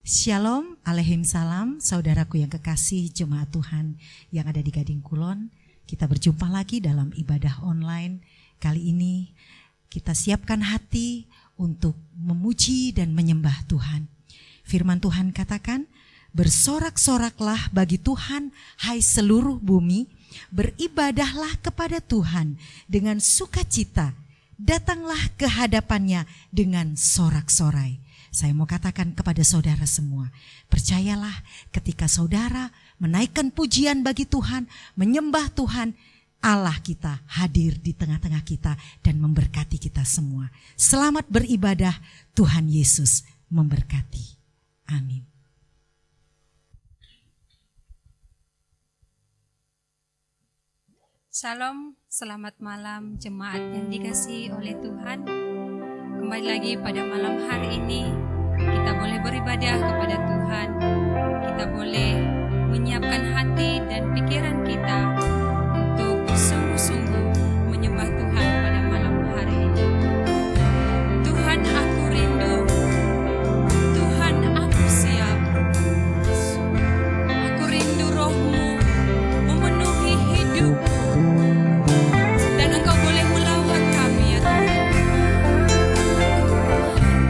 Shalom, alaihim salam, saudaraku yang kekasih jemaat Tuhan yang ada di Gading Kulon. Kita berjumpa lagi dalam ibadah online. Kali ini kita siapkan hati untuk memuji dan menyembah Tuhan. Firman Tuhan katakan, bersorak-soraklah bagi Tuhan, hai seluruh bumi, beribadahlah kepada Tuhan dengan sukacita, datanglah ke hadapannya dengan sorak-sorai. Saya mau katakan kepada saudara semua, percayalah ketika saudara menaikkan pujian bagi Tuhan, menyembah Tuhan, Allah kita hadir di tengah-tengah kita dan memberkati kita semua. Selamat beribadah, Tuhan Yesus memberkati. Amin. Shalom, selamat malam jemaat yang dikasihi oleh Tuhan. Kembali lagi pada malam hari ini, kita boleh beribadah kepada Tuhan. Kita boleh menyiapkan hati dan pikiran kita untuk sungguh-sungguh menyembah Tuhan pada malam hari ini. Tuhan, aku rindu. Tuhan, aku siap. Aku rindu Roh-Mu memenuhi hidupku. Dan Engkau boleh melawat kami, ya Tuhan.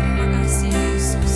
Terima kasih Yesus.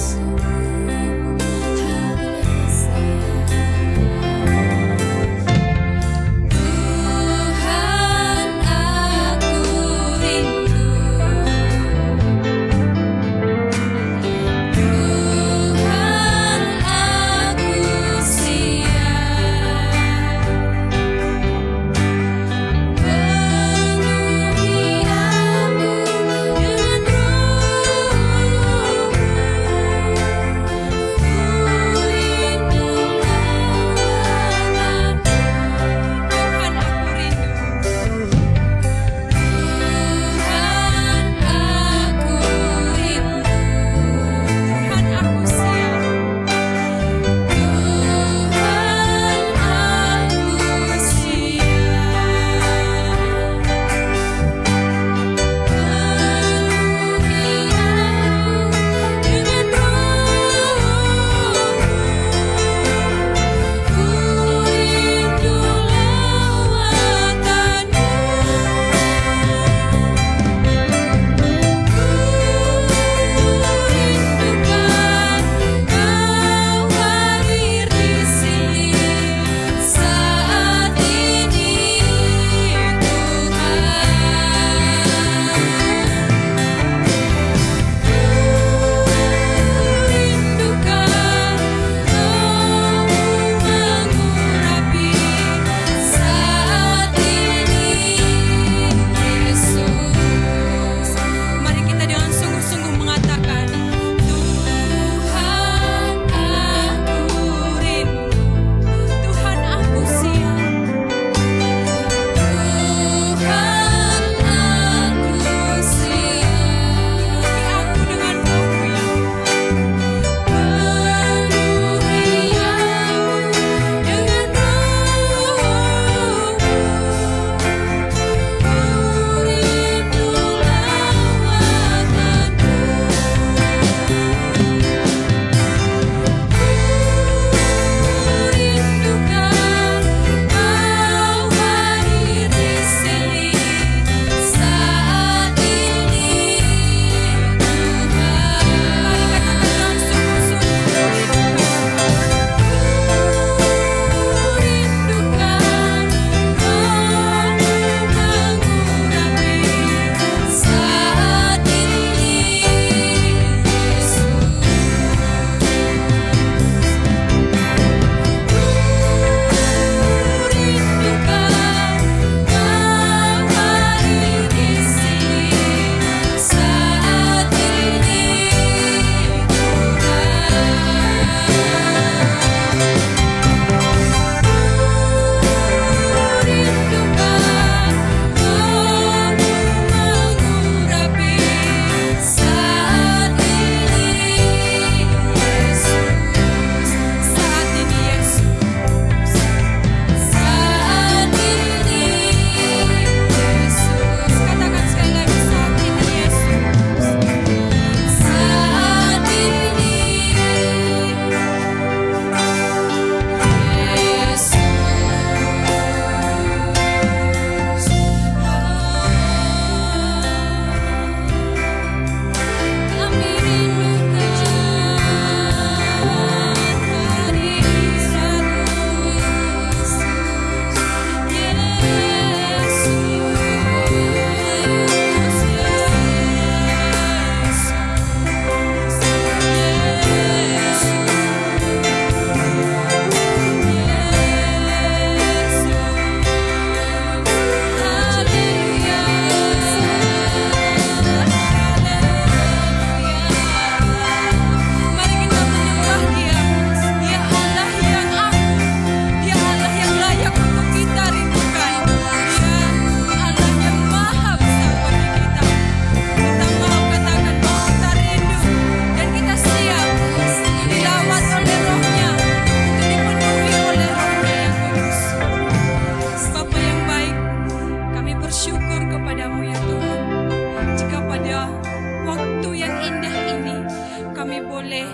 kami boleh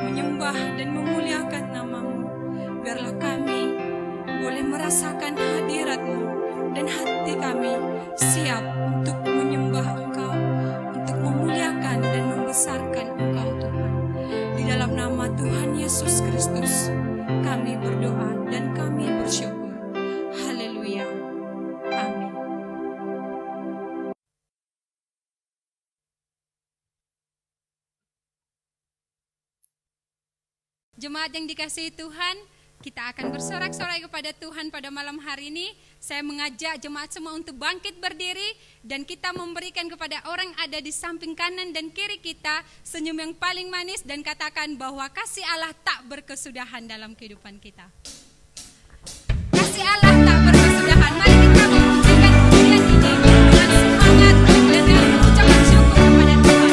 menyembah dan memuliakan nama-Mu. Biarlah kami boleh merasakan hadirat-Mu dan hati kami siap untuk menyembah Engkau, untuk memuliakan dan membesarkan Engkau Tuhan. Di dalam nama Tuhan Yesus Kristus kami berdoa dan kami bersyukur. Haleluya. Amin. Jemaat yang dikasihi Tuhan, kita akan bersorak-sorai kepada Tuhan pada malam hari ini. Saya mengajak jemaat semua untuk bangkit berdiri dan kita memberikan kepada orang ada di samping kanan dan kiri kita senyum yang paling manis dan katakan bahwa kasih Allah tak berkesudahan dalam kehidupan kita. Kasih Allah tak berkesudahan. Mari kita membuktikan pujian ini dengan semangat dan dengan ucapan syukur kepada Tuhan.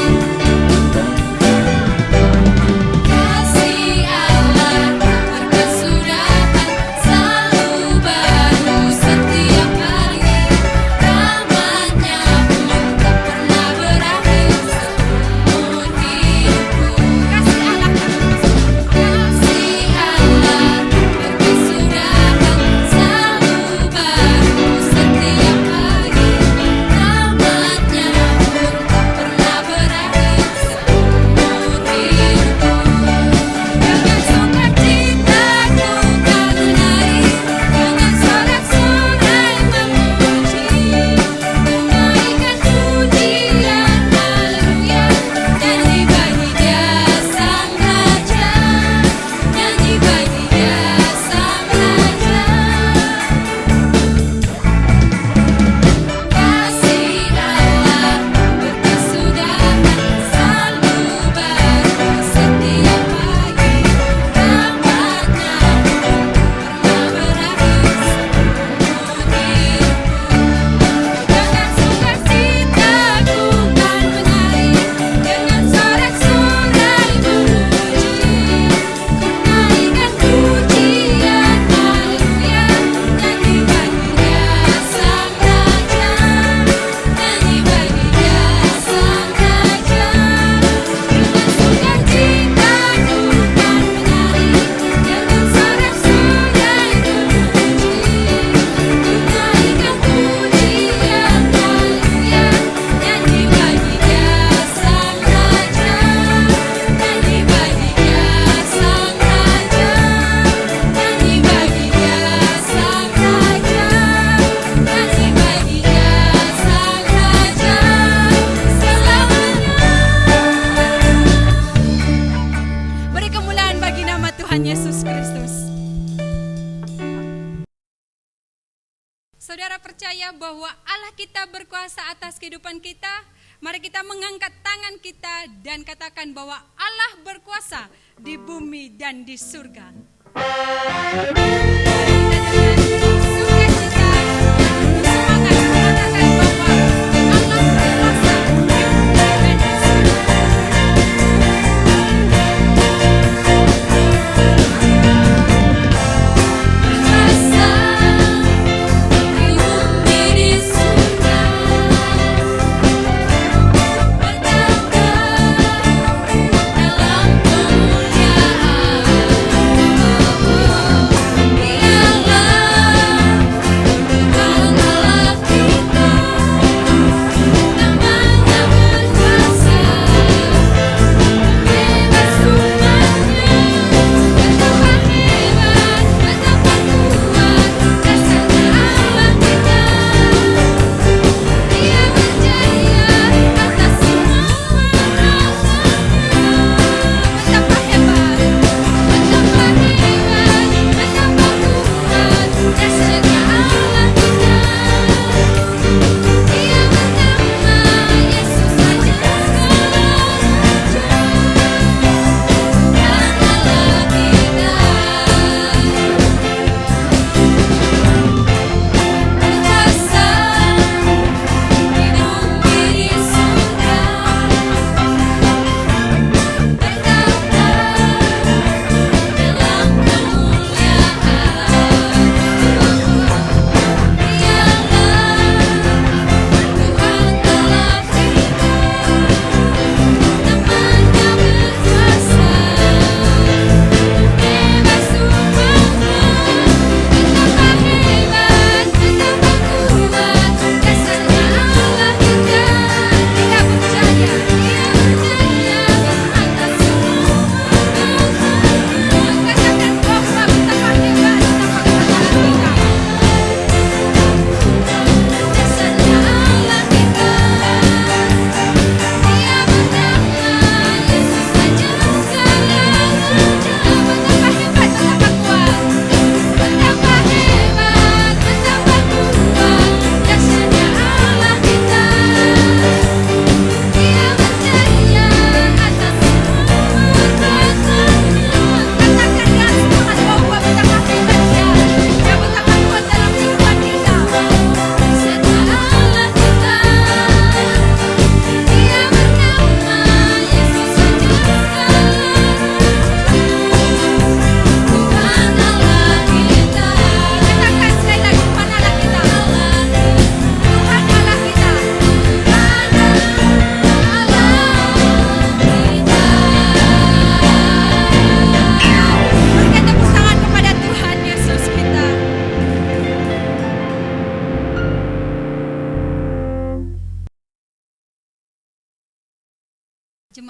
Saudara percaya bahwa Allah kita berkuasa atas kehidupan kita? Mari kita mengangkat tangan kita dan katakan bahwa Allah berkuasa di bumi dan di surga. Biarlah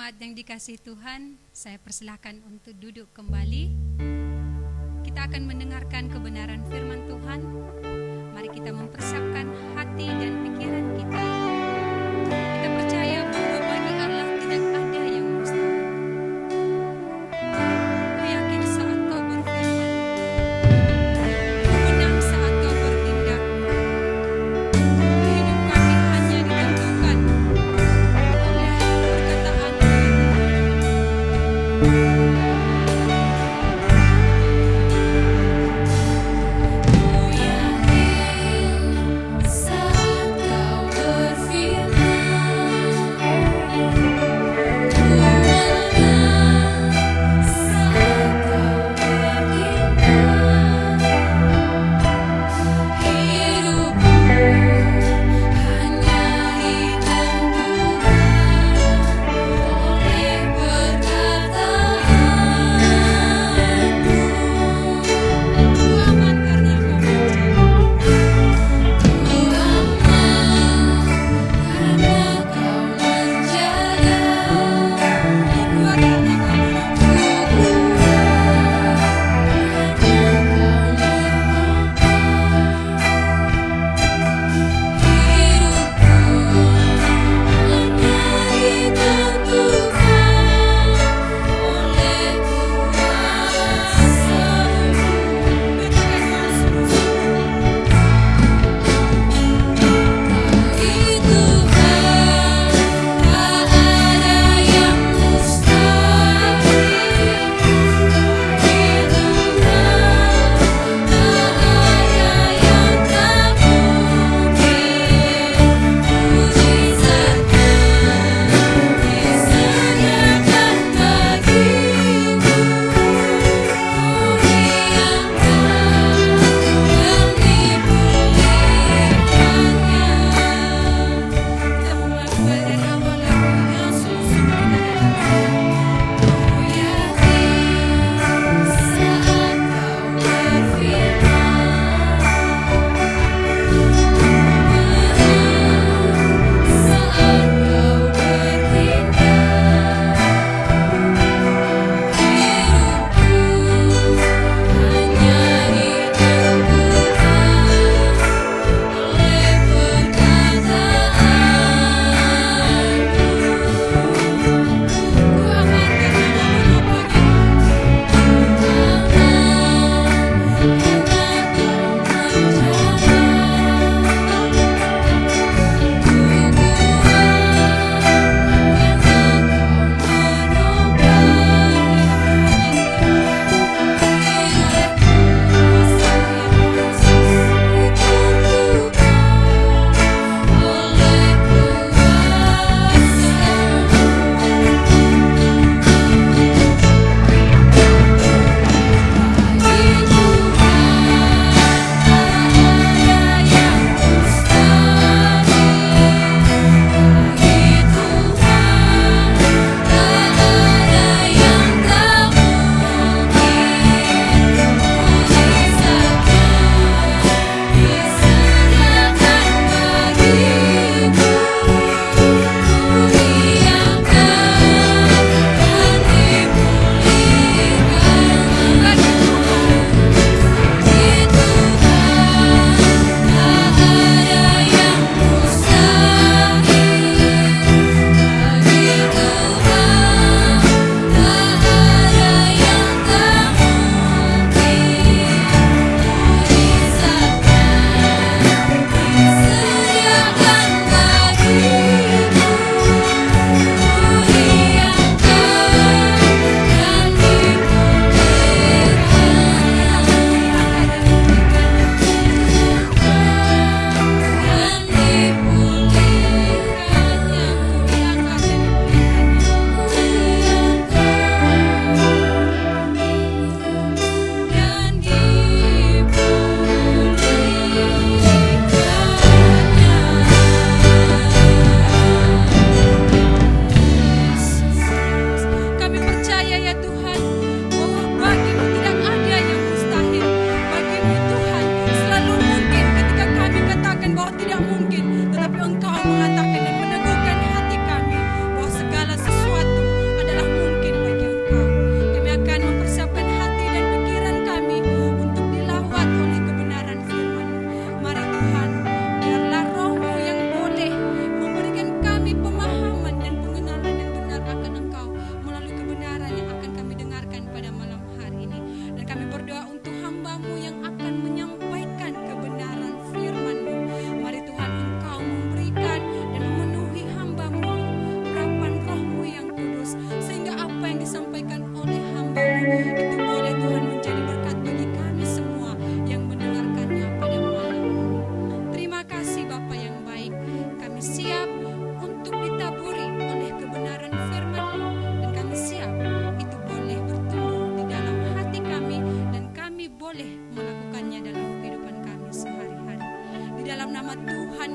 jemaat yang dikasihi Tuhan, saya persilahkan untuk duduk kembali. Kita akan mendengarkan kebenaran firman Tuhan. Mari kita mempersiapkan hati dan pikiran kita. Kita percaya bahwa bagi Allah tidak ada yang mustahil. Ku yakin saat kau berfirman, ku menang saat kau bertindak. Hidup kami hanya ditentukan oleh perkataan-Mu. Saat kau berfirman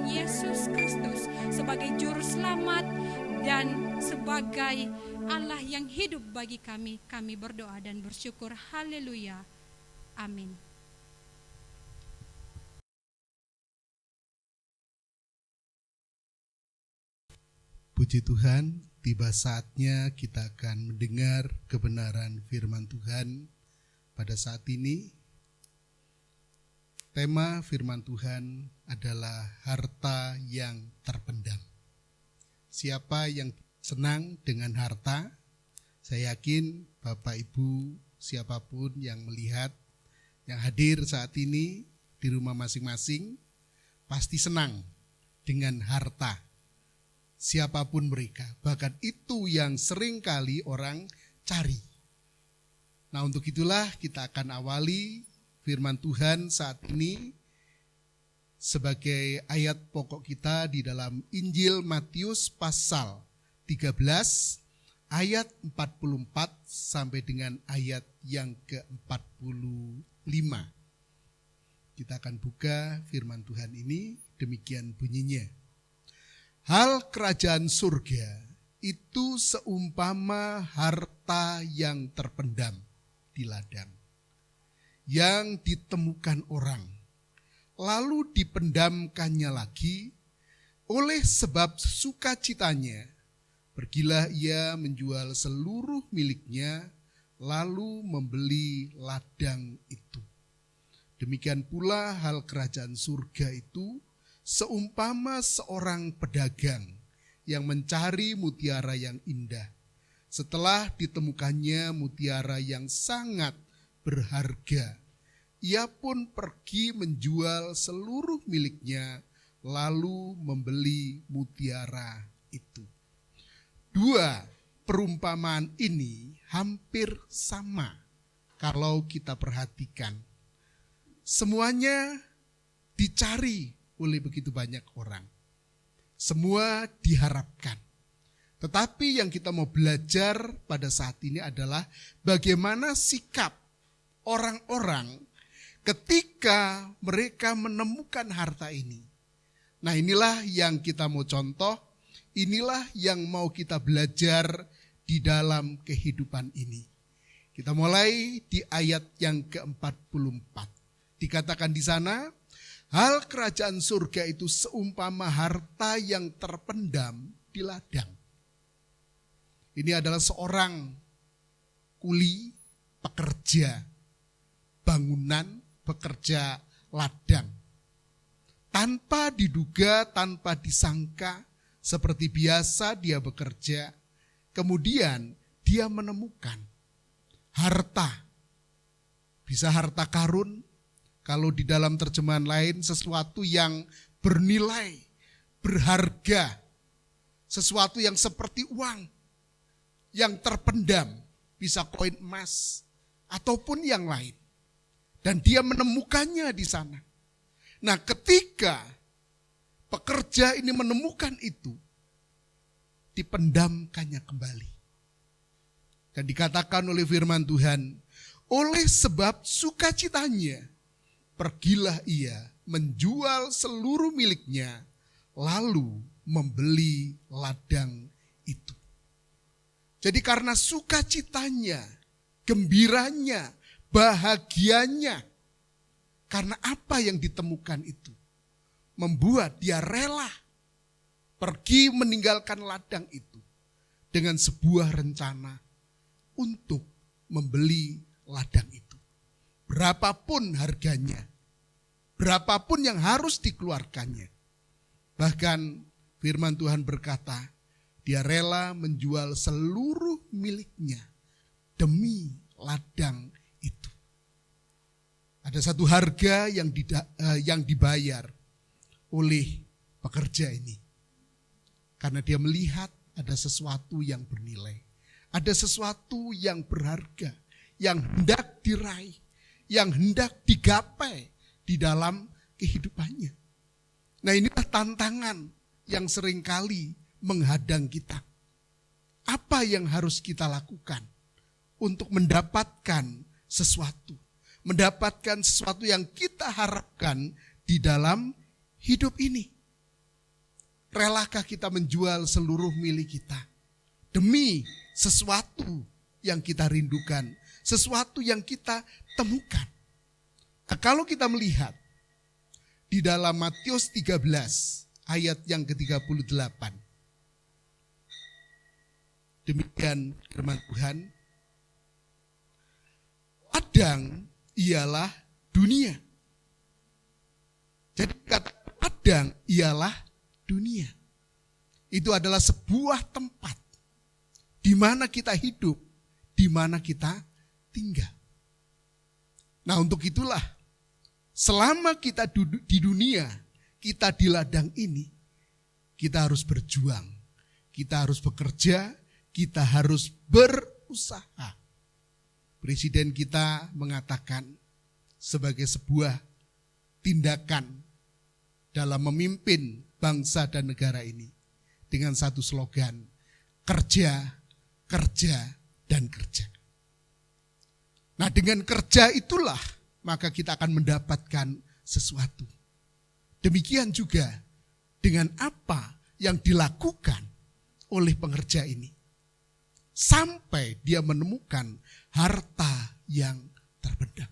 Yesus Kristus sebagai juru selamat dan sebagai Allah yang hidup bagi kami. Kami berdoa dan bersyukur. Haleluya. Amin. Puji Tuhan, tiba saatnya kita akan mendengar kebenaran firman Tuhan pada saat ini. Tema firman Tuhan adalah harta yang terpendam. Siapa yang senang dengan harta? Saya yakin Bapak Ibu, siapapun yang melihat, yang hadir saat ini di rumah masing-masing, pasti senang dengan harta. Siapapun mereka, bahkan itu yang sering kali orang cari. Nah, untuk itulah kita akan awali firman Tuhan saat ini sebagai ayat pokok kita di dalam Injil Matius pasal 13 ayat 44 sampai dengan ayat yang ke-45. Kita akan buka firman Tuhan ini, demikian bunyinya. Hal kerajaan surga itu seumpama harta yang terpendam di ladang, yang ditemukan orang, lalu dipendamkannya lagi. Oleh sebab sukacitanya, pergilah ia menjual seluruh miliknya, lalu membeli ladang itu. Demikian pula hal kerajaan surga itu seumpama seorang pedagang yang mencari mutiara yang indah. Setelah ditemukannya mutiara yang sangat berharga, ia pun pergi menjual seluruh miliknya, lalu membeli mutiara itu. Dua perumpamaan ini hampir sama kalau kita perhatikan. Semuanya dicari oleh begitu banyak orang. Semua diharapkan. Tetapi yang kita mau belajar pada saat ini adalah bagaimana sikap orang-orang ketika mereka menemukan harta ini. Nah, inilah yang kita mau contoh, inilah yang mau kita belajar di dalam kehidupan ini. Kita mulai di ayat yang ke-44. Dikatakan di sana, hal kerajaan surga itu seumpama harta yang terpendam di ladang. Ini adalah seorang kuli, pekerja bangunan, pekerja ladang. Tanpa diduga, tanpa disangka, seperti biasa dia bekerja, kemudian dia menemukan harta. Bisa harta karun, kalau di dalam terjemahan lain sesuatu yang bernilai, berharga, sesuatu yang seperti uang, yang terpendam, bisa koin emas, ataupun yang lain. Dan dia menemukannya di sana. Nah, ketika pekerja ini menemukan itu, dipendamkannya kembali. Dan dikatakan oleh firman Tuhan, oleh sebab sukacitanya, pergilah ia menjual seluruh miliknya, lalu membeli ladang itu. Jadi karena sukacitanya, gembiranya, bahagianya, karena apa yang ditemukan itu, membuat dia rela pergi meninggalkan ladang itu dengan sebuah rencana untuk membeli ladang itu. Berapapun harganya, berapapun yang harus dikeluarkannya. Bahkan firman Tuhan berkata, dia rela menjual seluruh miliknya demi ladang itu. Ada satu harga yang dibayar oleh pekerja ini. Karena dia melihat ada sesuatu yang bernilai. Ada sesuatu yang berharga, yang hendak diraih, yang hendak digapai di dalam kehidupannya. Nah, inilah tantangan yang seringkali menghadang kita. Apa yang harus kita lakukan untuk mendapatkan sesuatu? Mendapatkan sesuatu yang kita harapkan di dalam hidup ini. relakah kita menjual seluruh milik kita demi sesuatu yang kita rindukan, sesuatu yang kita temukan. Nah, kalau kita melihat di dalam Matius 13 ayat yang ke-38. Demikian firman Tuhan. Ladang ialah dunia. Jadi kata ladang ialah dunia. Itu adalah sebuah tempat di mana kita hidup, di mana kita tinggal. Nah, untuk itulah selama kita duduk di dunia, kita di ladang ini, kita harus berjuang, kita harus bekerja, kita harus berusaha. Presiden kita mengatakan sebagai sebuah tindakan dalam memimpin bangsa dan negara ini dengan satu slogan, kerja, kerja, dan kerja. Nah, dengan kerja itulah maka kita akan mendapatkan sesuatu. Demikian juga dengan apa yang dilakukan oleh pengerja ini. Sampai dia menemukan harta yang terpendam.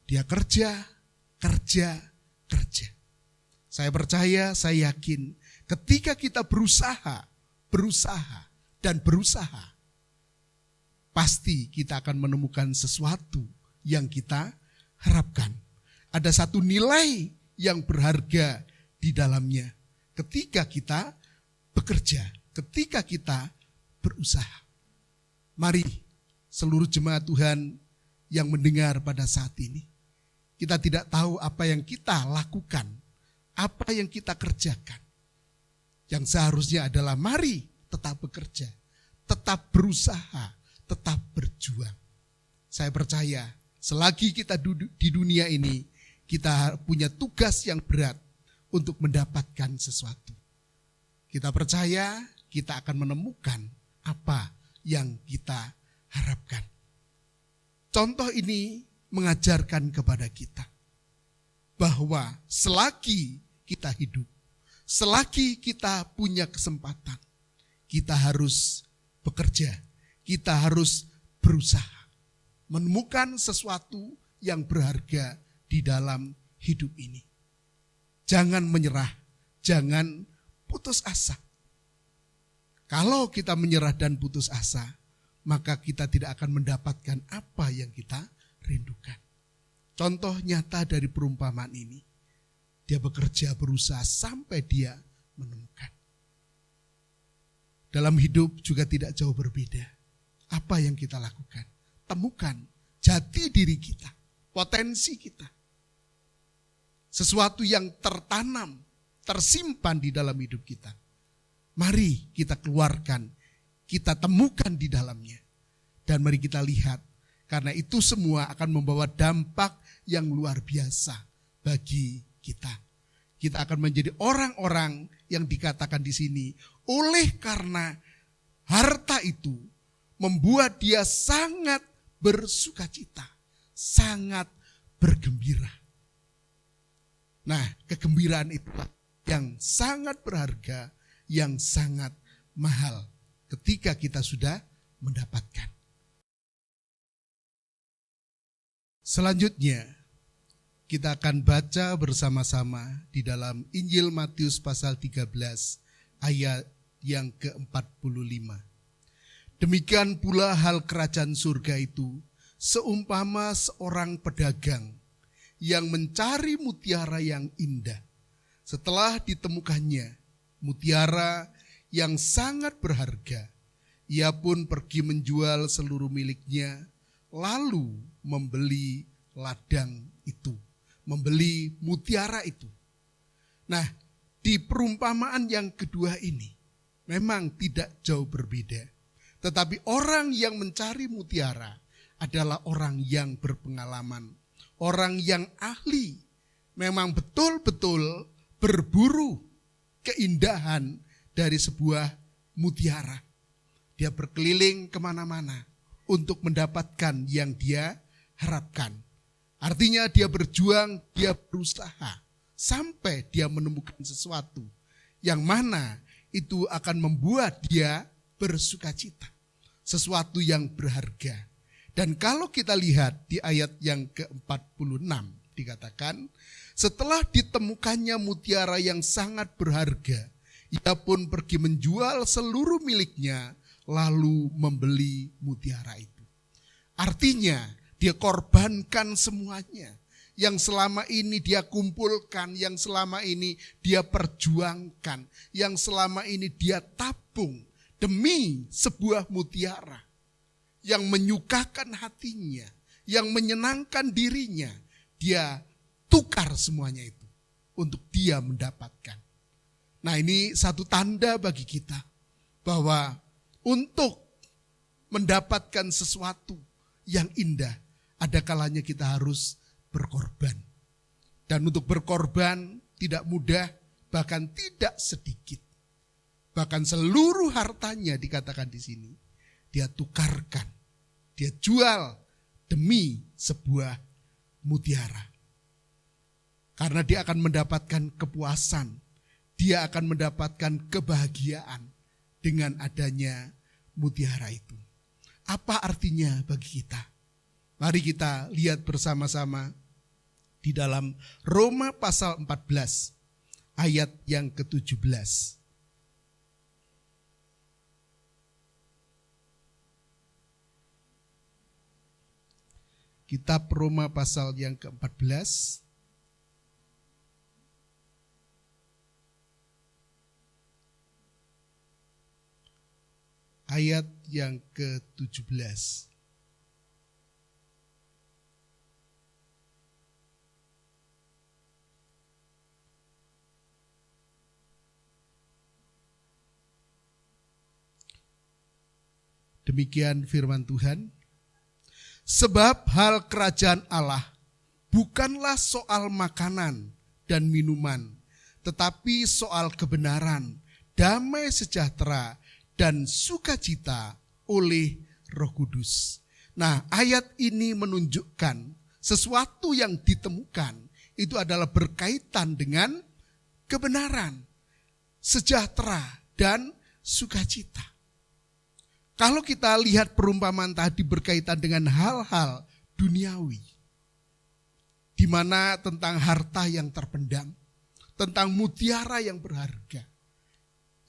Dia kerja, kerja, kerja. Saya percaya, saya yakin ketika kita berusaha, dan berusaha, pasti kita akan menemukan sesuatu yang kita harapkan. Ada satu nilai yang berharga di dalamnya ketika kita bekerja, ketika kita berusaha. Mari seluruh jemaat Tuhan yang mendengar pada saat ini, kita tidak tahu apa yang kita lakukan, apa yang kita kerjakan. Yang seharusnya adalah mari tetap bekerja, tetap berusaha, tetap berjuang. Saya percaya selagi kita duduk di dunia ini, kita punya tugas yang berat untuk mendapatkan sesuatu. Kita percaya kita akan menemukan apa yang kita harapkan. Contoh ini mengajarkan kepada kita bahwa selagi kita hidup, selagi kita punya kesempatan, kita harus bekerja, kita harus berusaha menemukan sesuatu yang berharga di dalam hidup ini. Jangan menyerah, jangan putus asa. Kalau kita menyerah dan putus asa, maka kita tidak akan mendapatkan apa yang kita rindukan. Contoh nyata dari perumpamaan ini, dia bekerja berusaha sampai dia menemukan. Dalam hidup juga tidak jauh berbeda. Apa yang kita lakukan? Temukan jati diri kita, potensi kita. Sesuatu yang tertanam, tersimpan di dalam hidup kita. Mari kita keluarkan, kita temukan di dalamnya. Dan mari kita lihat, karena itu semua akan membawa dampak yang luar biasa bagi kita. Kita akan menjadi orang-orang yang dikatakan di sini, oleh karena harta itu membuat dia sangat bersukacita, sangat bergembira. Nah, kegembiraan itu yang sangat berharga, yang sangat mahal ketika kita sudah mendapatkan. Selanjutnya, kita akan baca bersama-sama di dalam Injil Matius pasal 13 ayat yang ke-45. Demikian pula hal kerajaan surga itu, seumpama seorang pedagang yang mencari mutiara yang indah. Setelah ditemukannya mutiara yang sangat berharga, ia pun pergi menjual seluruh miliknya, lalu membeli ladang itu, membeli mutiara itu. Nah, di perumpamaan yang kedua ini memang tidak jauh berbeda. Tetapi orang yang mencari mutiara adalah orang yang berpengalaman, orang yang ahli, memang betul-betul berburu keindahan dari sebuah mutiara. Dia berkeliling kemana-mana untuk mendapatkan yang dia harapkan. Artinya dia berjuang, dia berusaha sampai dia menemukan sesuatu yang mana itu akan membuat dia bersukacita. Sesuatu yang berharga. Dan kalau kita lihat di ayat yang ke-46 dikatakan, setelah ditemukannya mutiara yang sangat berharga, ia pun pergi menjual seluruh miliknya lalu membeli mutiara itu. Artinya dia korbankan semuanya. Yang selama ini dia kumpulkan, yang selama ini dia perjuangkan, yang selama ini dia tabung demi sebuah mutiara yang menyukakan hatinya, yang menyenangkan dirinya. Dia tukar semuanya itu untuk dia mendapatkan. Nah, ini satu tanda bagi kita bahwa untuk mendapatkan sesuatu yang indah, ada kalanya kita harus berkorban. Dan untuk berkorban tidak mudah, bahkan tidak sedikit. Bahkan seluruh hartanya dikatakan di sini, dia tukarkan, dia jual demi sebuah mutiara. Karena dia akan mendapatkan kepuasan, dia akan mendapatkan kebahagiaan dengan adanya mutiara itu. Apa artinya bagi kita? Mari kita lihat bersama-sama di dalam Roma pasal 14 ayat yang ke-17. Kitab Roma pasal yang ke-14 ayat yang ke-17. Demikian firman Tuhan. Sebab hal kerajaan Allah bukanlah soal makanan dan minuman, tetapi soal kebenaran, damai sejahtera, dan sukacita oleh Roh Kudus. Nah, ayat ini menunjukkan sesuatu yang ditemukan itu adalah berkaitan dengan kebenaran, sejahtera, dan sukacita. Kalau kita lihat perumpamaan tadi berkaitan dengan hal-hal duniawi, di mana tentang harta yang terpendam, tentang mutiara yang berharga,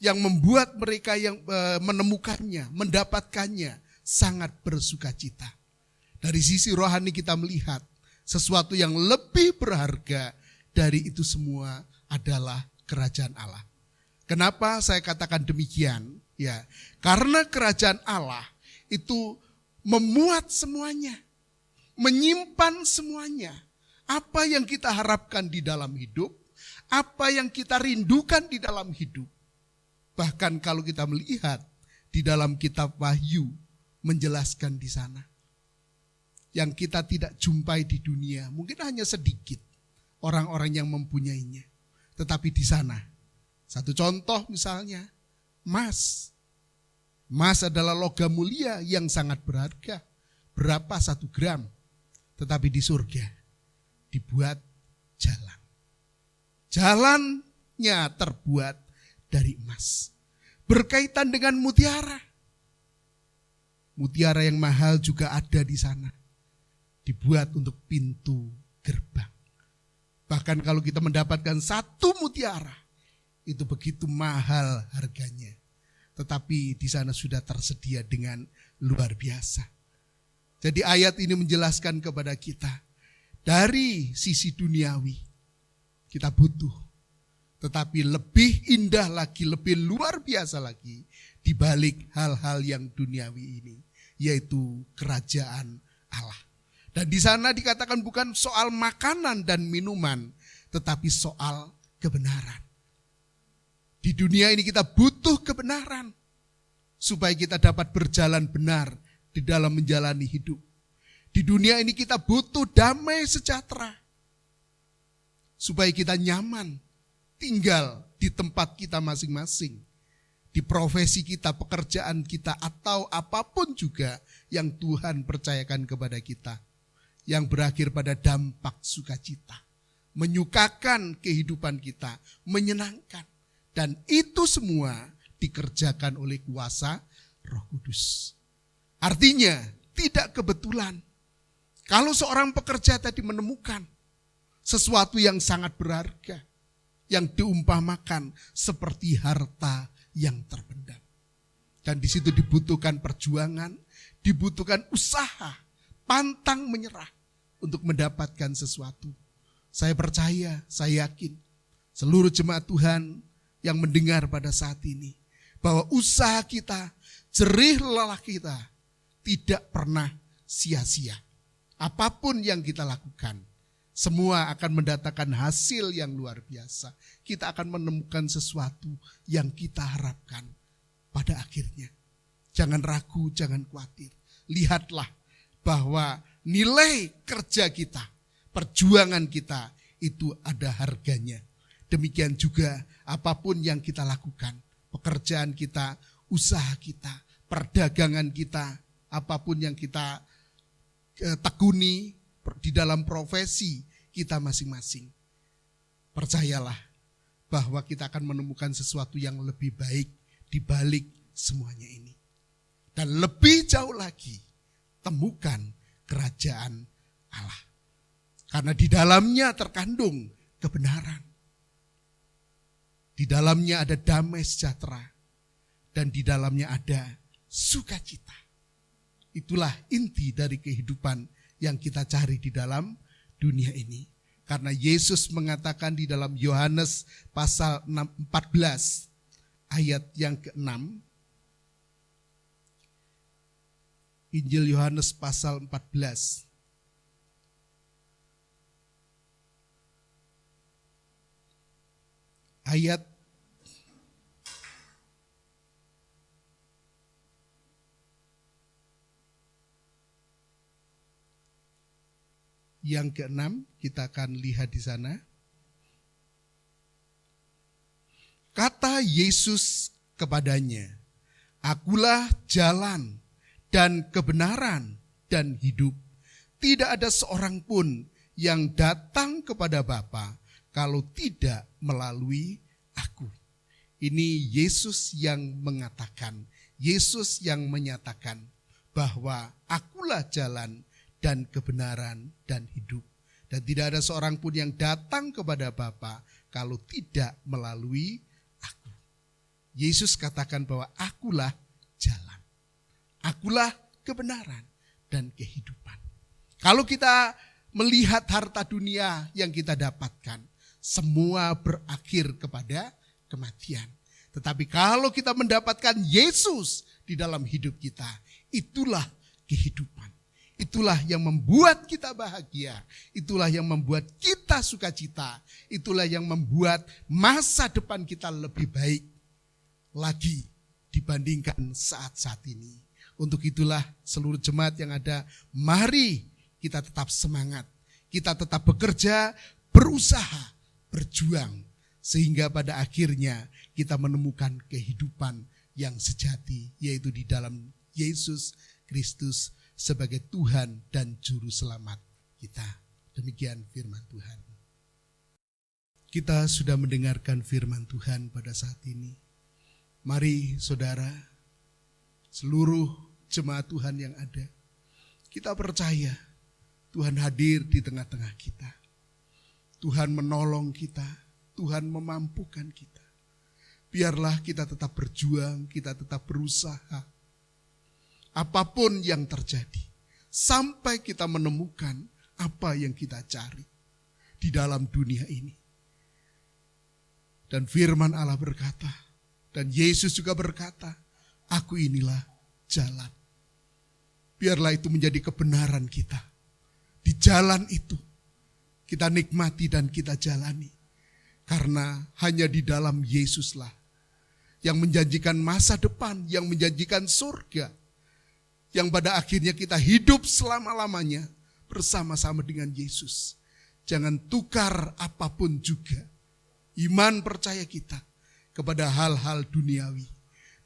yang membuat mereka yang menemukannya, mendapatkannya sangat bersukacita. Dari sisi rohani kita melihat sesuatu yang lebih berharga dari itu semua adalah kerajaan Allah. Kenapa saya katakan demikian? Ya, karena kerajaan Allah itu memuat semuanya, menyimpan semuanya. Apa yang kita harapkan di dalam hidup, apa yang kita rindukan di dalam hidup. Bahkan kalau kita melihat di dalam kitab Wahyu menjelaskan di sana. Yang kita tidak jumpai di dunia, mungkin hanya sedikit orang-orang yang mempunyainya. Tetapi di sana, satu contoh misalnya, emas. Emas adalah logam mulia yang sangat berharga. Berapa 1 gram? Tetapi di surga dibuat jalan. Jalannya terbuat dari emas. Berkaitan dengan mutiara. Mutiara yang mahal juga ada di sana. Dibuat untuk pintu gerbang. Bahkan kalau kita mendapatkan 1 mutiara, itu begitu mahal harganya. Tetapi di sana sudah tersedia dengan luar biasa. Jadi ayat ini menjelaskan kepada kita, dari sisi duniawi kita butuh. Tetapi lebih indah lagi, lebih luar biasa lagi di balik hal-hal yang duniawi ini, yaitu kerajaan Allah. Dan di sana dikatakan bukan soal makanan dan minuman, tetapi soal kebenaran. Di dunia ini kita butuh kebenaran supaya kita dapat berjalan benar di dalam menjalani hidup. Di dunia ini kita butuh damai sejahtera supaya kita nyaman tinggal di tempat kita masing-masing, di profesi kita, pekerjaan kita, atau apapun juga yang Tuhan percayakan kepada kita, yang berakhir pada dampak sukacita, menyukakan kehidupan kita, menyenangkan. Dan itu semua dikerjakan oleh kuasa Roh Kudus. Artinya tidak kebetulan. Kalau seorang pekerja tadi menemukan sesuatu yang sangat berharga, yang diumpamakan seperti harta yang terpendam. Dan di situ dibutuhkan perjuangan, dibutuhkan usaha, pantang menyerah untuk mendapatkan sesuatu. Saya percaya, saya yakin seluruh jemaat Tuhan yang mendengar pada saat ini, bahwa usaha kita, jerih lelah kita tidak pernah sia-sia. Apapun yang kita lakukan, semua akan mendatangkan hasil yang luar biasa. Kita akan menemukan sesuatu yang kita harapkan pada akhirnya. Jangan ragu, jangan khawatir. Lihatlah bahwa nilai kerja kita, perjuangan kita itu ada harganya. Demikian juga apapun yang kita lakukan, pekerjaan kita, usaha kita, perdagangan kita, apapun yang kita tekuni di dalam profesi kita masing-masing. Percayalah bahwa kita akan menemukan sesuatu yang lebih baik di balik semuanya ini. Dan lebih jauh lagi, temukan kerajaan Allah. Karena di dalamnya terkandung kebenaran. Di dalamnya ada damai sejahtera. Dan di dalamnya ada sukacita. Itulah inti dari kehidupan yang kita cari di dalam dunia ini. Karena Yesus mengatakan di dalam Yohanes pasal 14 ayat yang ke-6. Injil Yohanes pasal 14. Ayat yang ke-6 kita akan lihat di sana. Kata Yesus kepadanya, "Akulah jalan dan kebenaran dan hidup. Tidak ada seorang pun yang datang kepada Bapa kalau tidak melalui aku." Ini Yesus yang mengatakan, Yesus yang menyatakan bahwa akulah jalan dan kebenaran dan hidup. Dan tidak ada seorang pun yang datang kepada Bapa kalau tidak melalui aku. Yesus katakan bahwa akulah jalan. Akulah kebenaran dan kehidupan. Kalau kita melihat harta dunia yang kita dapatkan, semua berakhir kepada kematian. Tetapi kalau kita mendapatkan Yesus di dalam hidup kita, itulah kehidupan. Itulah yang membuat kita bahagia. Itulah yang membuat kita sukacita. Itulah yang membuat masa depan kita lebih baik lagi dibandingkan saat-saat ini. Untuk itulah seluruh jemaat yang ada, mari kita tetap semangat. Kita tetap bekerja, berusaha, berjuang. Sehingga pada akhirnya kita menemukan kehidupan yang sejati, yaitu di dalam Yesus Kristus sebagai Tuhan dan Juru Selamat kita. Demikian firman Tuhan. Kita sudah mendengarkan firman Tuhan pada saat ini. Mari saudara, seluruh jemaat Tuhan yang ada, kita percaya Tuhan hadir di tengah-tengah kita. Tuhan menolong kita, Tuhan memampukan kita. Biarlah kita tetap berjuang, kita tetap berusaha. Apapun yang terjadi, sampai kita menemukan apa yang kita cari di dalam dunia ini. Dan firman Allah berkata, dan Yesus juga berkata, aku inilah jalan. Biarlah itu menjadi kebenaran kita. Di jalan itu kita nikmati dan kita jalani. Karena hanya di dalam Yesuslah yang menjanjikan masa depan, yang menjanjikan surga. Yang pada akhirnya kita hidup selama-lamanya bersama-sama dengan Yesus. Jangan tukar apapun juga iman percaya kita kepada hal-hal duniawi.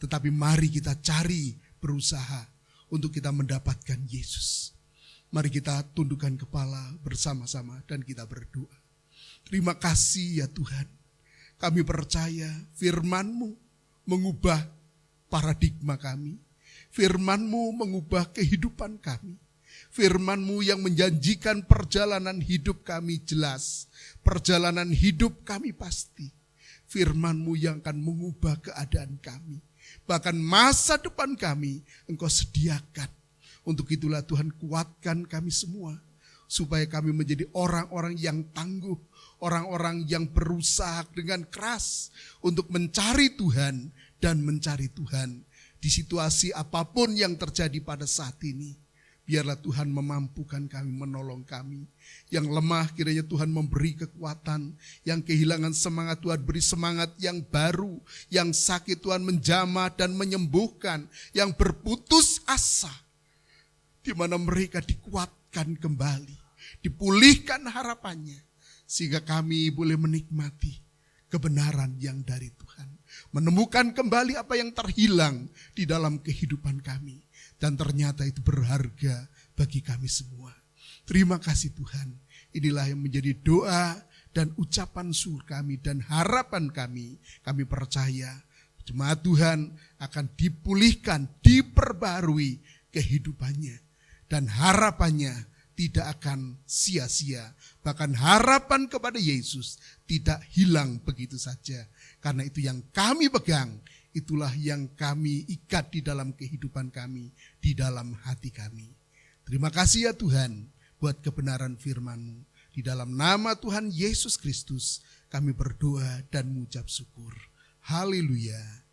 Tetapi mari kita cari, berusaha untuk kita mendapatkan Yesus. Mari kita tundukkan kepala bersama-sama dan kita berdoa. Terima kasih ya Tuhan. Kami percaya firman-Mu mengubah paradigma kami. Firman-Mu mengubah kehidupan kami. Firman-Mu yang menjanjikan perjalanan hidup kami jelas. Perjalanan hidup kami pasti. Firman-Mu yang akan mengubah keadaan kami. Bahkan masa depan kami Engkau sediakan. Untuk itulah Tuhan, kuatkan kami semua. Supaya kami menjadi orang-orang yang tangguh. Orang-orang yang berusaha dengan keras untuk mencari Tuhan dan mencari Tuhan. Di situasi apapun yang terjadi pada saat ini, biarlah Tuhan memampukan kami, menolong kami. Yang lemah kiranya Tuhan memberi kekuatan. Yang kehilangan semangat Tuhan beri semangat yang baru. Yang sakit Tuhan menjamah dan menyembuhkan. Yang berputus asa, di mana mereka dikuatkan kembali, dipulihkan harapannya. Sehingga kami boleh menikmati kebenaran yang dari Tuhan. Menemukan kembali apa yang terhilang di dalam kehidupan kami. Dan ternyata itu berharga bagi kami semua. Terima kasih Tuhan. Inilah yang menjadi doa dan ucapan syukur kami dan harapan kami. Kami percaya jemaat Tuhan akan dipulihkan, diperbarui kehidupannya. Dan harapannya tidak akan sia-sia. Bahkan harapan kepada Yesus tidak hilang begitu saja. Karena itu yang kami pegang, itulah yang kami ikat di dalam kehidupan kami, di dalam hati kami. Terima kasih ya Tuhan buat kebenaran firman-Mu. Di dalam nama Tuhan Yesus Kristus kami berdoa dan mengucap syukur. Haleluya.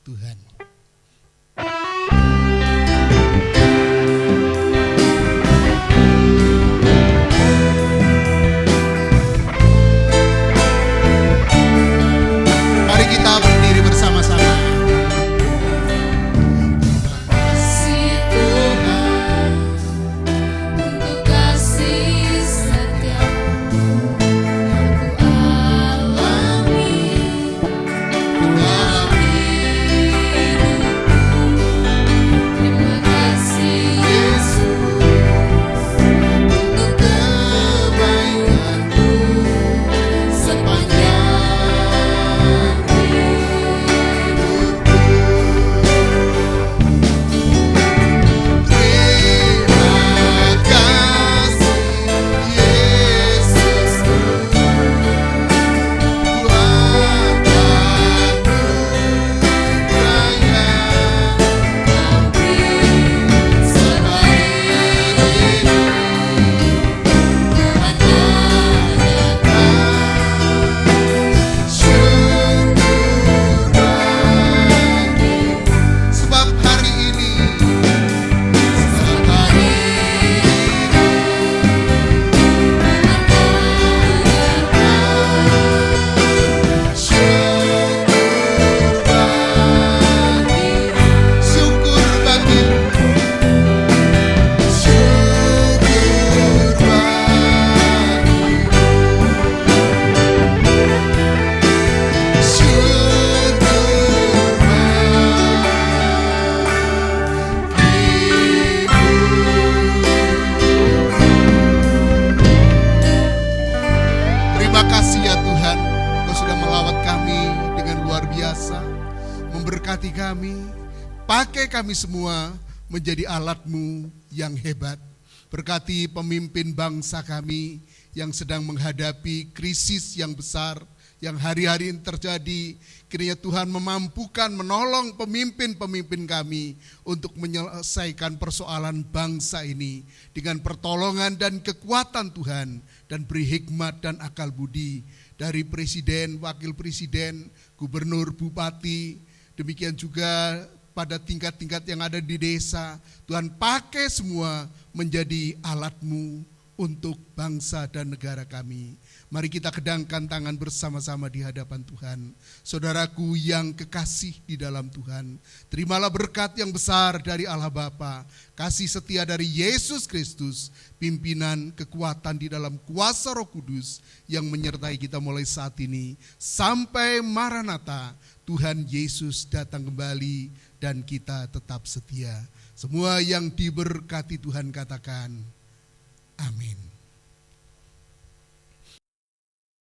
Tuhan. Mari kita berdiri bersama-sama. memberkati kami, pakai kami semua menjadi alat-Mu yang hebat. Berkati pemimpin bangsa kami yang sedang menghadapi krisis yang besar, yang hari-hari ini terjadi. Kiranya Tuhan memampukan, menolong pemimpin-pemimpin kami untuk menyelesaikan persoalan bangsa ini dengan pertolongan dan kekuatan Tuhan, dan beri hikmat dan akal budi dari presiden, wakil presiden, gubernur, bupati, demikian juga pada tingkat-tingkat yang ada di desa. Tuhan pakai semua menjadi alat-Mu untuk bangsa dan negara kami. Mari kita kedangkan tangan bersama-sama di hadapan Tuhan. Saudaraku yang kekasih di dalam Tuhan, terimalah berkat yang besar dari Allah Bapa, kasih setia dari Yesus Kristus, pimpinan kekuatan di dalam kuasa Roh Kudus yang menyertai kita mulai saat ini sampai Maranatha, Tuhan Yesus datang kembali dan kita tetap setia. Semua yang diberkati Tuhan katakan amin.